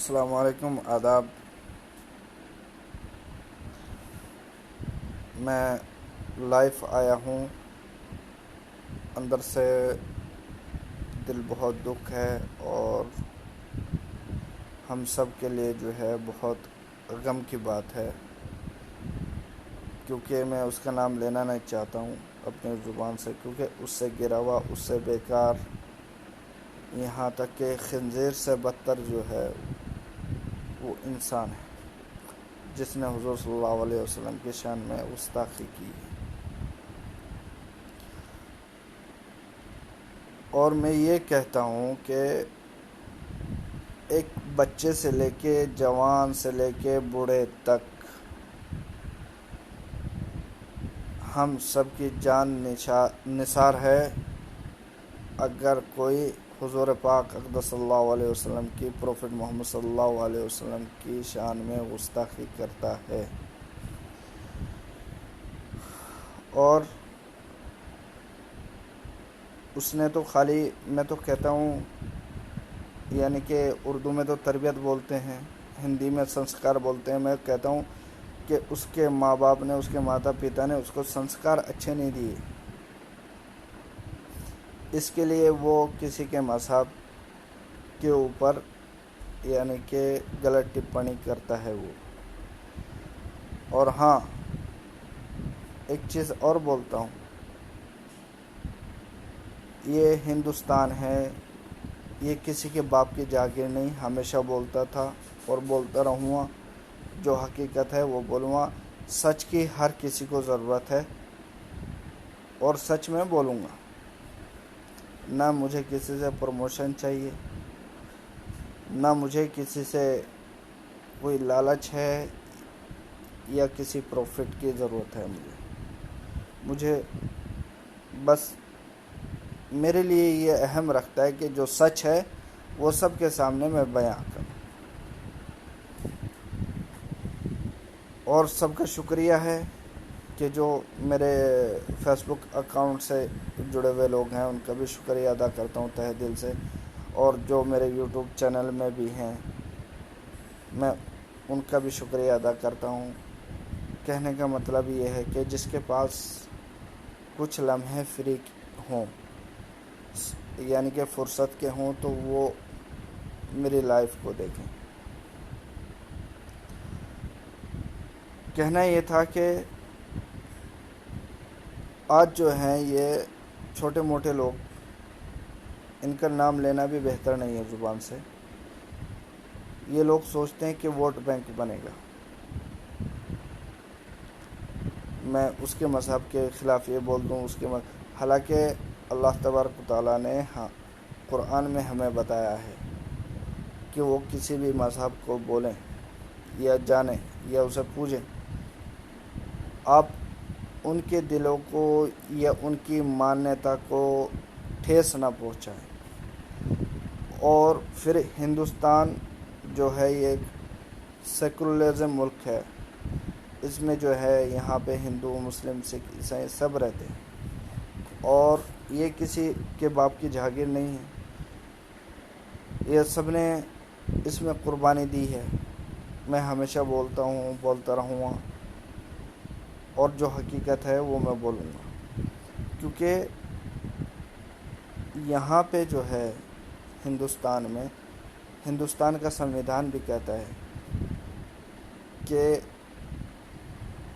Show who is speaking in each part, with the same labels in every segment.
Speaker 1: السلام علیکم، آداب۔ میں لائف آیا ہوں، اندر سے دل بہت دکھ ہے اور ہم سب کے لیے جو ہے بہت غم کی بات ہے، کیونکہ میں اس کا نام لینا نہیں چاہتا ہوں اپنی زبان سے، کیونکہ اس سے گرا ہوا، اس سے بیکار، یہاں تک کہ خنزیر سے بدتر جو ہے وہ انسان ہے جس نے حضور صلی اللہ علیہ وسلم کی شان میں گستاخی کی ہے۔ اور میں یہ کہتا ہوں کہ ایک بچے سے لے کے جوان سے لے کے بوڑھے تک ہم سب کی جان نثار ہے اگر کوئی حضور پاک اقدس صلی اللہ علیہ وسلم کی، پروفٹ محمد صلی اللہ علیہ وسلم کی شان میں گستاخی کرتا ہے۔ اور اس نے تو خالی، میں تو کہتا ہوں، یعنی کہ اردو میں تو تربیت بولتے ہیں، ہندی میں سنسکار بولتے ہیں، میں کہتا ہوں کہ اس کے ماں باپ نے، اس کے ماتا پتا نے اس کو سنسکار اچھے نہیں دیے، اس کے لیے وہ کسی کے مذہب کے اوپر یعنی کہ غلط ٹپنی کرتا ہے وہ۔ اور ہاں، ایک چیز اور بولتا ہوں، یہ ہندوستان ہے، یہ کسی کے باپ کی جاگیر نہیں، ہمیشہ بولتا تھا اور بولتا رہوں گا، جو حقیقت ہے وہ بولوں گا۔ سچ کی ہر کسی کو ضرورت ہے اور سچ میں بولوں گا، نہ مجھے کسی سے پروموشن چاہیے، نہ مجھے کسی سے کوئی لالچ ہے یا کسی پروفٹ کی ضرورت ہے۔ مجھے بس میرے لیے یہ اہم رکھتا ہے کہ جو سچ ہے وہ سب کے سامنے میں بیان کروں۔ اور سب کا شکریہ ہے کہ جو میرے فیس بک اکاؤنٹ سے جڑے ہوئے لوگ ہیں، ان کا بھی شکریہ ادا کرتا ہوں تہہ دل سے، اور جو میرے یوٹیوب چینل میں بھی ہیں میں ان کا بھی شکریہ ادا کرتا ہوں۔ کہنے کا مطلب یہ ہے کہ جس کے پاس کچھ لمحے فری ہوں، یعنی کہ فرصت کے ہوں، تو وہ میری لائف کو دیکھیں۔ کہنا یہ تھا کہ آج جو ہیں یہ چھوٹے موٹے لوگ، ان کا نام لینا بھی بہتر نہیں ہے زبان سے، یہ لوگ سوچتے ہیں کہ ووٹ بینک بنے گا۔ میں اس کے مذہب کے خلاف یہ بول دوں، حالانکہ اللہ تبارک و تعالیٰ نے قرآن میں ہمیں بتایا ہے کہ وہ کسی بھی مذہب کو بولیں یا جانیں یا اسے پوجیں، آپ ان کے دلوں کو یا ان کی مانیتا کو ٹھیس نہ پہنچائیں۔ اور پھر ہندوستان جو ہے یہ ایک سیکولرزم ملک ہے، اس میں جو ہے یہاں پہ ہندو، مسلم، سکھ، عیسائی سب رہتے ہیں، اور یہ کسی کے باپ کی جاگیر نہیں ہے، یہ سب نے اس میں قربانی دی ہے۔ میں ہمیشہ بولتا ہوں، بولتا رہوں گا، اور جو حقیقت ہے وہ میں بولوں گا، کیونکہ یہاں پہ جو ہے ہندوستان میں، ہندوستان کا سنویدھان بھی کہتا ہے کہ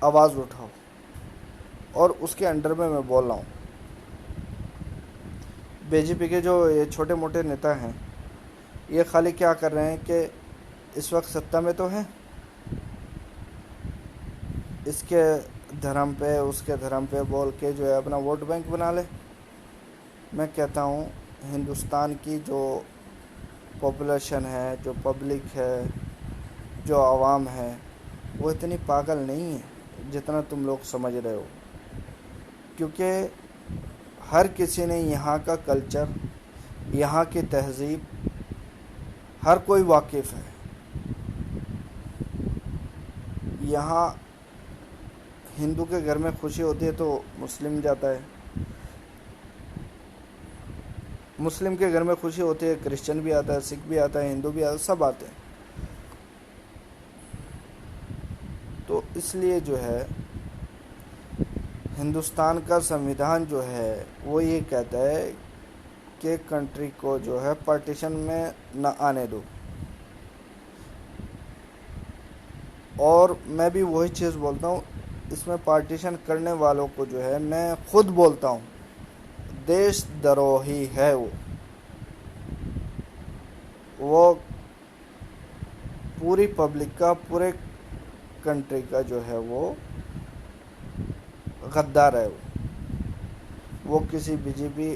Speaker 1: آواز اٹھاؤ، اور اس کے انڈر میں بول رہا ہوں۔ بی جے پی کے جو یہ چھوٹے موٹے نیتا ہیں، یہ خالی کیا کر رہے ہیں کہ اس وقت ستہ میں تو ہیں، اس کے دھرم پہ، اس کے دھرم پہ بول کے جو ہے اپنا ووٹ بینک بنا لے۔ میں کہتا ہوں ہندوستان کی جو پاپولیشن ہے، جو پبلک ہے، جو عوام ہے، وہ اتنی پاگل نہیں ہے جتنا تم لوگ سمجھ رہے ہو، کیونکہ ہر کسی نے یہاں کا کلچر، یہاں کی تہذیب، ہر کوئی واقف ہے۔ یہاں ہندو کے گھر میں خوشی ہوتی ہے تو مسلم جاتا ہے، مسلم کے گھر میں خوشی ہوتی ہے کرسچن بھی آتا ہے، سکھ بھی آتا ہے، ہندو بھی آتا ہے، سب آتے ہیں۔ اس لیے جو ہے ہندوستان کا سنویدھان جو ہے وہ یہ کہتا ہے کہ کنٹری کو جو ہے پارٹیشن میں نہ آنے دو. اور میں بھی وہی چیز بولتا ہوں, اس میں پارٹیشن کرنے والوں کو جو ہے میں خود بولتا ہوں دیش دروہی ہے. وہ پوری پبلک کا, پورے کنٹری کا جو ہے وہ غدار ہے. وہ کسی بی جے پی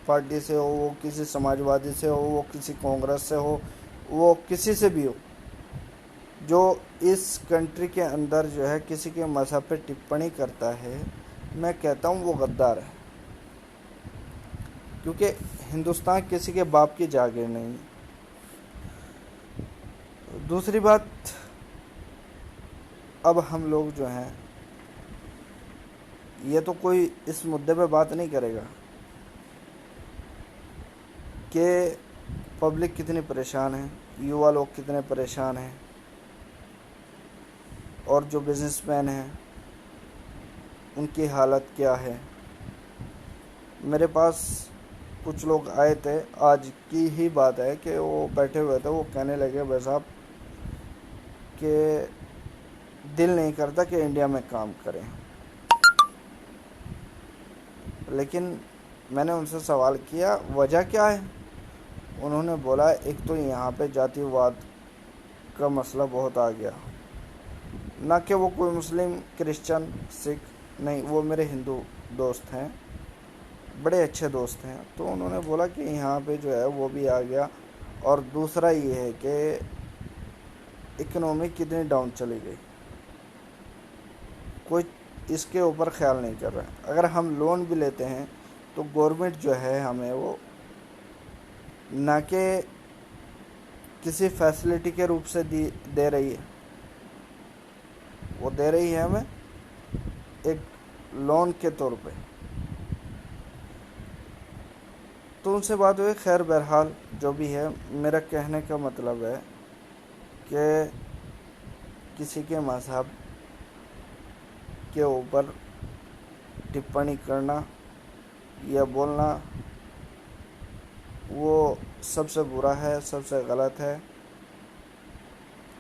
Speaker 1: پارٹی سے ہو, وہ کسی سماجوادی سے ہو, وہ کسی کانگریس سے ہو, وہ کسی سے بھی ہو, جو اس کنٹری کے اندر جو ہے کسی کے مذہب پہ ٹپڑی کرتا ہے, میں کہتا ہوں وہ غدار ہے. کیونکہ ہندوستان کسی کے باپ کی جاگیر نہیں. دوسری بات, اب ہم لوگ جو ہیں, یہ تو کوئی اس مدعے پہ بات نہیں کرے گا کہ پبلک کتنی پریشان ہے, یووا لوگ کتنے پریشان ہیں, اور جو بزنس مین ہیں ان کی حالت کیا ہے. میرے پاس کچھ لوگ آئے تھے, آج کی ہی بات ہے کہ وہ بیٹھے ہوئے تھے, وہ کہنے لگے بھائی صاحب کہ دل نہیں کرتا کہ انڈیا میں کام کریں. لیکن میں نے ان سے سوال کیا وجہ کیا ہے. انہوں نے بولا ایک تو یہاں پہ ذاتی واد کا مسئلہ بہت آ گیا. نہ کہ وہ کوئی مسلم, کرسچن, سکھ نہیں, وہ میرے ہندو دوست ہیں, بڑے اچھے دوست ہیں. تو انہوں نے بولا کہ یہاں پہ جو ہے وہ بھی آ گیا. اور دوسرا یہ ہے کہ اکنومی کتنی ڈاؤن چلی گئی, کوئی اس کے اوپر خیال نہیں کر رہا ہے. اگر ہم لون بھی لیتے ہیں تو گورنمنٹ جو ہے ہمیں وہ نہ کہ کسی فیسلٹی کے روپ سے دے رہی ہے, وہ دے رہی ہے ہمیں ایک لون کے طور پہ. تو ان سے بات ہوئی. خیر بہرحال جو بھی ہے, میرا کہنے کا مطلب ہے کہ کسی کے مذہب کے اوپر ٹپڑی کرنا یا بولنا وہ سب سے برا ہے, سب سے غلط ہے.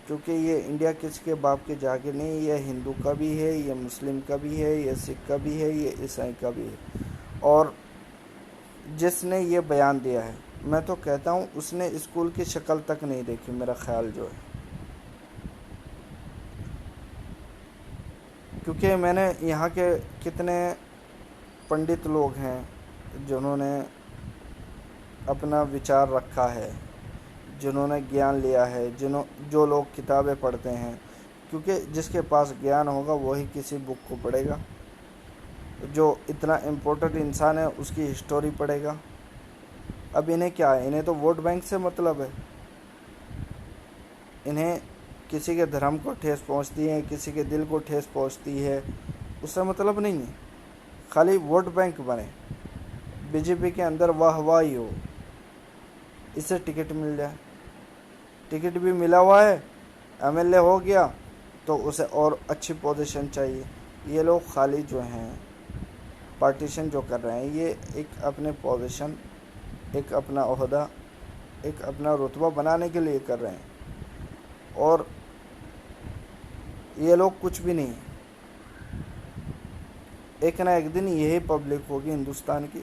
Speaker 1: کیونکہ یہ انڈیا کسی کے باپ کی جاگیر نہیں, یہ ہندو کا بھی ہے, یہ مسلم کا بھی ہے, یہ سکھ کا بھی ہے, یہ عیسائی کا بھی ہے. اور جس نے یہ بیان دیا ہے, میں تو کہتا ہوں اس نے اسکول کی شکل تک نہیں دیکھی, میرا خیال جو ہے. کیونکہ میں نے یہاں کے کتنے پنڈت لوگ ہیں جنہوں نے اپنا وچار رکھا ہے, جنہوں نے گیان لیا ہے, جو لوگ کتابیں پڑھتے ہیں. کیونکہ جس کے پاس گیان ہوگا وہی کسی بک کو پڑھے گا. جو اتنا امپورٹنٹ انسان ہے اس کی ہسٹوری پڑھے گا. اب انہیں کیا ہے, انہیں تو ووٹ بینک سے مطلب ہے. انہیں کسی کے دھرم کو ٹھیس پہنچتی ہے, کسی کے دل کو ٹھیس پہنچتی ہے, اس سے مطلب نہیں ہے. خالی ووٹ بینک بنے, بی جے پی کے اندر واہ واہی ہو, اس سے ٹکٹ مل جائے. ٹکٹ بھی ملا ہوا ہے, ایم ایل اے ہو گیا تو اسے اور اچھی پوزیشن چاہیے. یہ لوگ خالی جو ہیں پارٹیشن جو کر رہے ہیں, یہ ایک اپنے پوزیشن, ایک اپنا عہدہ, ایک اپنا رتبہ بنانے کے لیے کر رہے ہیں. اور یہ لوگ کچھ بھی نہیں. ایک نہ ایک دن یہی پبلک ہوگی ہندوستان کی,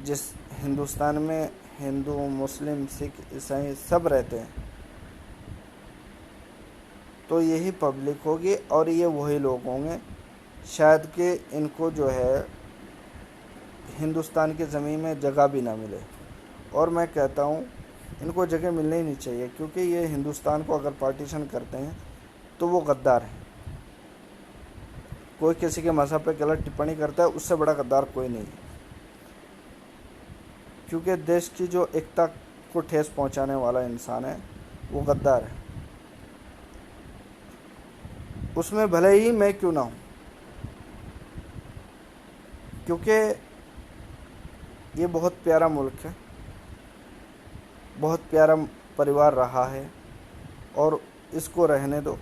Speaker 1: جس ہندوستان میں ہندو, مسلم, سکھ, عیسائی سب رہتے ہیں, تو یہی پبلک ہوگی. اور یہ وہی لوگ ہوں گے شاید کہ ان کو جو ہے ہندوستان کی زمین میں جگہ بھی نہ ملے. اور میں کہتا ہوں ان کو جگہ ملنی ہی نہیں چاہیے, کیونکہ یہ ہندوستان کو اگر پارٹیشن کرتے ہیں تو وہ غدار ہیں. کوئی کسی کے مذہب پہ غلط ٹپڑی کرتا ہے, اس سے بڑا غدار کوئی نہیں ہے. کیونکہ دیش کی جو ایکتا کو ٹھیس پہنچانے والا انسان ہے وہ غدار ہے. اس میں بھلے ہی میں کیوں نہ ہوں, کیونکہ یہ بہت پیارا ملک ہے, بہت پیارا پریوار رہا ہے, اور اس کو رہنے دو.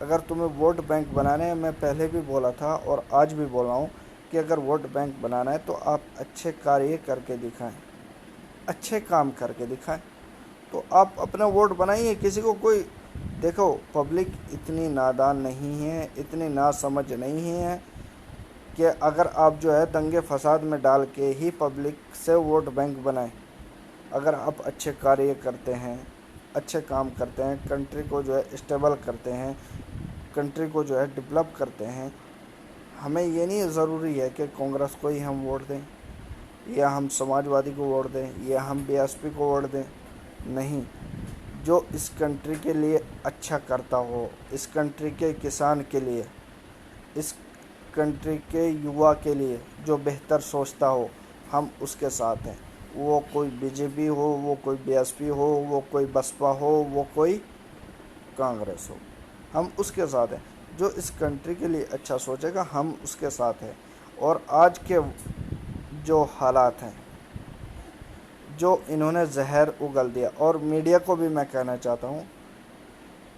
Speaker 1: اگر تمہیں ووٹ بینک بنانے ہیں، میں پہلے بھی بولا تھا اور آج بھی بول رہا ہوں کہ اگر ووٹ بینک بنانا ہے تو آپ اچھے کاریہ کر کے دکھائیں، اچھے کام کر کے دکھائیں، تو آپ اپنا ووٹ بنائیے۔ کسی کو کوئی دیکھو، پبلک اتنی نادان نہیں ہے، اتنی ناسمجھ نہیں ہے کہ اگر آپ جو ہے دنگے فساد میں ڈال کے ہی پبلک سے ووٹ بینک بنائیں۔ اگر آپ اچھے کاریہ کرتے ہیں، اچھے کام کرتے ہیں، کنٹری کو جو ہے اسٹیبل کرتے ہیں، کنٹری کو جو ہے ڈیولپ کرتے ہیں، ہمیں یہ نہیں ضروری ہے کہ کانگریس کو ہی ہم ووٹ دیں، یا ہم سماج وادی کو ووٹ دیں، یا ہم بی ایس پی کو ووٹ دیں۔ نہیں، جو اس کنٹری کے لیے اچھا کرتا ہو، اس کنٹری کے کسان کے لیے، اس کنٹری کے یووا کے لیے جو بہتر سوچتا ہو، ہم اس کے ساتھ ہیں۔ وہ کوئی بی جے پی ہو، وہ کوئی بی ایس پی ہو، وہ کوئی بسپا ہو، وہ کوئی کانگریس ہو، ہم اس کے ساتھ ہیں۔ جو اس کنٹری کے لیے اچھا سوچے گا، ہم اس کے ساتھ ہیں۔ اور آج کے جو حالات ہیں، جو انہوں نے زہر اگل دیا، اور میڈیا کو بھی میں کہنا چاہتا ہوں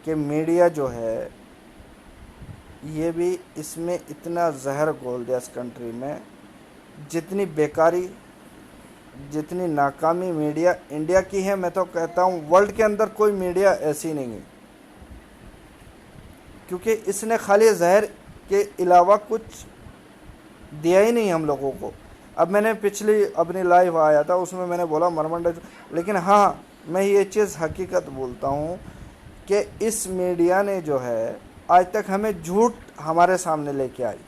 Speaker 1: کہ میڈیا جو ہے یہ بھی اس میں اتنا زہر گھول دیا اس کنٹری میں، جتنی بیکاری، جتنی ناکامی میڈیا انڈیا کی ہے، میں تو کہتا ہوں ورلڈ کے اندر کوئی میڈیا ایسی نہیں ہے، کیونکہ اس نے خالی زہر کے علاوہ کچھ دیا ہی نہیں ہم لوگوں کو۔ اب میں نے پچھلی اپنی لائیو آیا تھا، اس میں نے بولا مرمنڈا، لیکن ہاں میں یہ چیز حقیقت بولتا ہوں کہ اس میڈیا نے جو ہے آج تک ہمیں جھوٹ ہمارے سامنے لے کے آئی،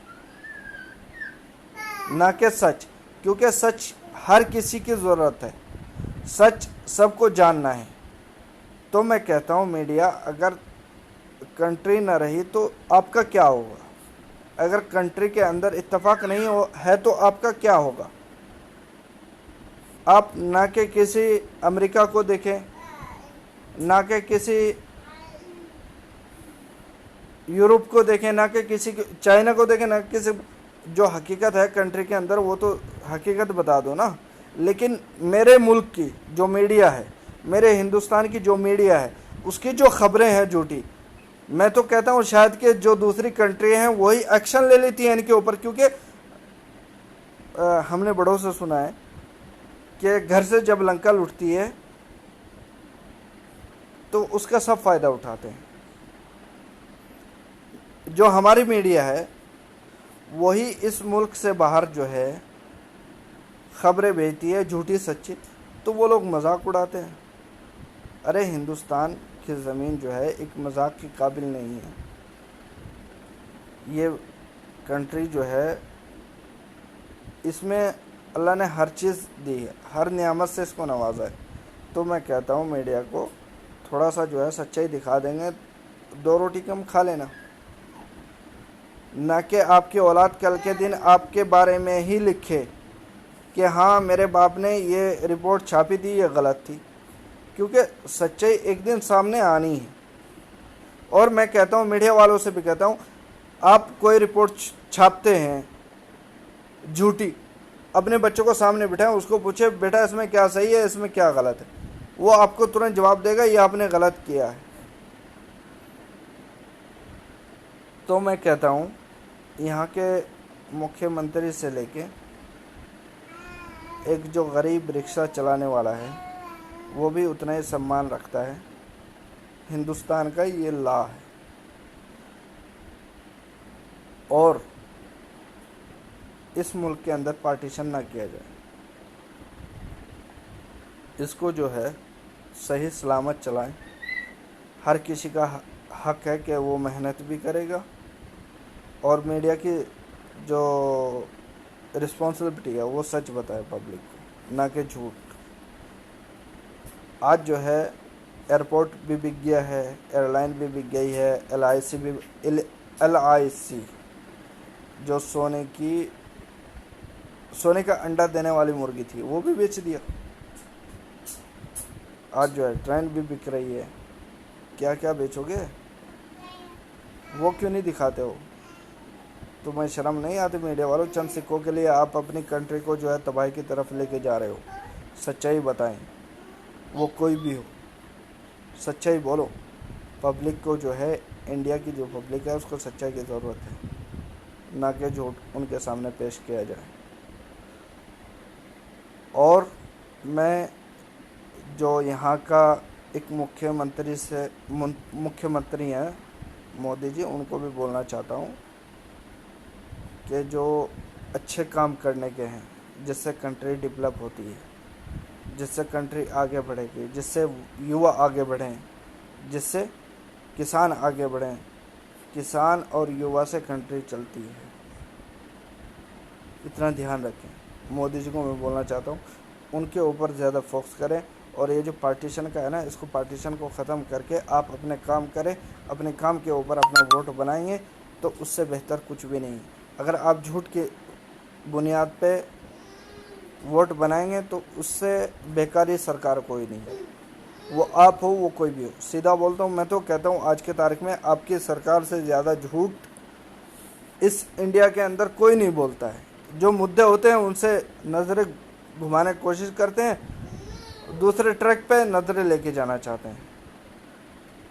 Speaker 1: نہ کہ سچ، کیونکہ سچ ہر کسی کی ضرورت ہے، سچ سب کو جاننا ہے۔ تو میں کہتا ہوں میڈیا، اگر کنٹری نہ رہی تو آپ کا کیا ہوگا؟ اگر کنٹری کے اندر اتفاق نہیں ہے تو آپ کا کیا ہوگا؟ آپ نہ کہ کسی امریکہ کو دیکھیں، نہ کہ کسی یورپ کو دیکھیں، نہ کہ کسی چائنا کو دیکھیں، نہ کسی، جو حقیقت ہے کنٹری کے اندر وہ تو حقیقت بتا دو نا۔ لیکن میرے ملک کی جو میڈیا ہے، میرے ہندوستان کی جو میڈیا ہے، اس کی جو خبریں ہیں جھوٹی، میں تو کہتا ہوں شاید کہ جو دوسری کنٹری ہیں وہی ایکشن لے لیتی ہیں ان کے اوپر، کیونکہ ہم نے بڑوں سے سنا ہے کہ گھر سے جب لنکا لٹتی ہے تو اس کا سب فائدہ اٹھاتے ہیں۔ جو ہماری میڈیا ہے وہی اس ملک سے باہر جو ہے خبریں بھیجتی ہے، جھوٹی سچی، تو وہ لوگ مذاق اڑاتے ہیں۔ ارے ہندوستان کی زمین جو ہے ایک مذاق کے قابل نہیں ہے۔ یہ کنٹری جو ہے اس میں اللہ نے ہر چیز دی ہے، ہر نعمت سے اس کو نوازا ہے۔ تو میں کہتا ہوں میڈیا کو تھوڑا سا جو ہے سچائی دکھا دیں گے، دو روٹی کم کھا لینا، نہ کہ آپ کی اولاد کل کے دن آپ کے بارے میں ہی لکھے کہ ہاں میرے باپ نے یہ رپورٹ چھاپی تھی، یہ غلط تھی، کیونکہ سچائی ایک دن سامنے آنی ہے۔ اور میں کہتا ہوں میڈیا والوں سے بھی کہتا ہوں، آپ کوئی رپورٹ چھاپتے ہیں جھوٹی، اپنے بچوں کو سامنے بٹھائیں، اس کو پوچھے بیٹا اس میں کیا صحیح ہے، اس میں کیا غلط ہے، وہ آپ کو ترنت جواب دے گا یہ آپ نے غلط کیا ہے۔ تو میں کہتا ہوں یہاں کے مکھیہ منتری سے لے کے ایک جو غریب رکشہ چلانے والا ہے وہ بھی اتنا ہی سمان رکھتا ہے۔ ہندوستان کا یہ لا ہے، اور اس ملک کے اندر پارٹیشن نہ کیا جائے، اس کو جو ہے صحیح سلامت چلائیں۔ ہر کسی کا حق ہے کہ وہ محنت بھی کرے گا، اور میڈیا کی جو رسپانسبلٹی ہے وہ سچ بتائے پبلک کو، نہ کہ جھوٹ۔ آج جو ہے ایئرپورٹ بھی بک گیا ہے، ایئر لائن بھی بک گئی ہے، ایل آئی سی جو سونے کا انڈا دینے والی مرغی تھی وہ بھی بیچ دیا۔ آج جو ہے ٹرین بھی بک رہی ہے۔ کیا کیا بیچو گے؟ وہ کیوں نہیں دکھاتے ہو؟ تمہیں شرم نہیں آتی میڈیا والوں؟ چند سکوں کے لیے آپ اپنی کنٹری کو جو ہے تباہی کی طرف لے کے جا رہے ہو۔ سچائی بتائیں، وہ کوئی بھی ہو، سچائی بولو، پبلک کو جو ہے انڈیا کی جو پبلک ہے اس کو سچائی کی ضرورت ہے، نہ کہ جھوٹ ان کے سامنے پیش کیا جائے۔ اور میں جو یہاں کا ایک مکھیہ منتری ہیں مودی جی، ان کو بھی بولنا چاہتا ہوں کہ جو اچھے کام کرنے کے ہیں، جس سے کنٹری ڈیولپ ہوتی ہے، جس سے کنٹری آگے بڑھے گی، جس سے یووا آگے بڑھیں، جس سے کسان آگے بڑھیں، کسان اور یووا سے کنٹری چلتی ہے، اتنا دھیان رکھیں۔ مودی جی کو میں بولنا چاہتا ہوں ان کے اوپر زیادہ فوکس کریں، اور یہ جو پارٹیشن کا ہے نا، اس کو پارٹیشن کو ختم کر کے آپ اپنے کام کریں، اپنے کام کے اوپر اپنا ووٹ بنائیں گے تو اس سے بہتر کچھ بھی نہیں۔ اگر آپ جھوٹ کی بنیاد پہ ووٹ بنائیں گے تو اس سے بیکاری سرکار کوئی نہیں، وہ آپ ہو وہ کوئی بھی ہو۔ سیدھا بولتا ہوں، میں تو کہتا ہوں آج کے تاریخ میں آپ کی سرکار سے زیادہ جھوٹ اس انڈیا کے اندر کوئی نہیں بولتا ہے۔ جو مدعے ہوتے ہیں ان سے نظریں گھمانے کی کوشش کرتے ہیں، دوسرے ٹریک پہ نظریں لے کے جانا چاہتے ہیں۔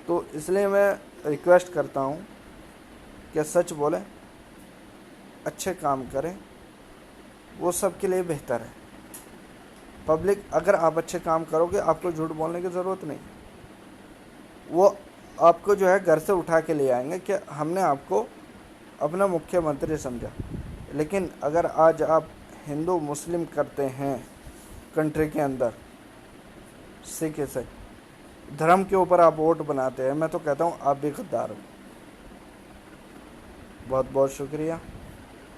Speaker 1: تو اس لیے میں ریکویسٹ کرتا ہوں کہ سچ بولیں، اچھے کام کریں، وہ سب کے لیے بہتر ہے۔ پبلک، اگر آپ اچھے کام کرو گے آپ کو جھوٹ بولنے کی ضرورت نہیں، وہ آپ کو جو ہے گھر سے اٹھا کے لے آئیں گے کہ ہم نے آپ کو اپنا مکھیہ منتری سمجھا۔ لیکن اگر آج آپ ہندو مسلم کرتے ہیں کنٹری کے اندر، سکھ سے دھرم کے اوپر آپ ووٹ بناتے ہیں، میں تو کہتا ہوں آپ بھی غدار ہو۔ بہت بہت شکریہ،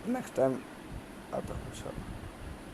Speaker 1: نیکسٹ ٹائم آتا ہوں انشاءاللہ۔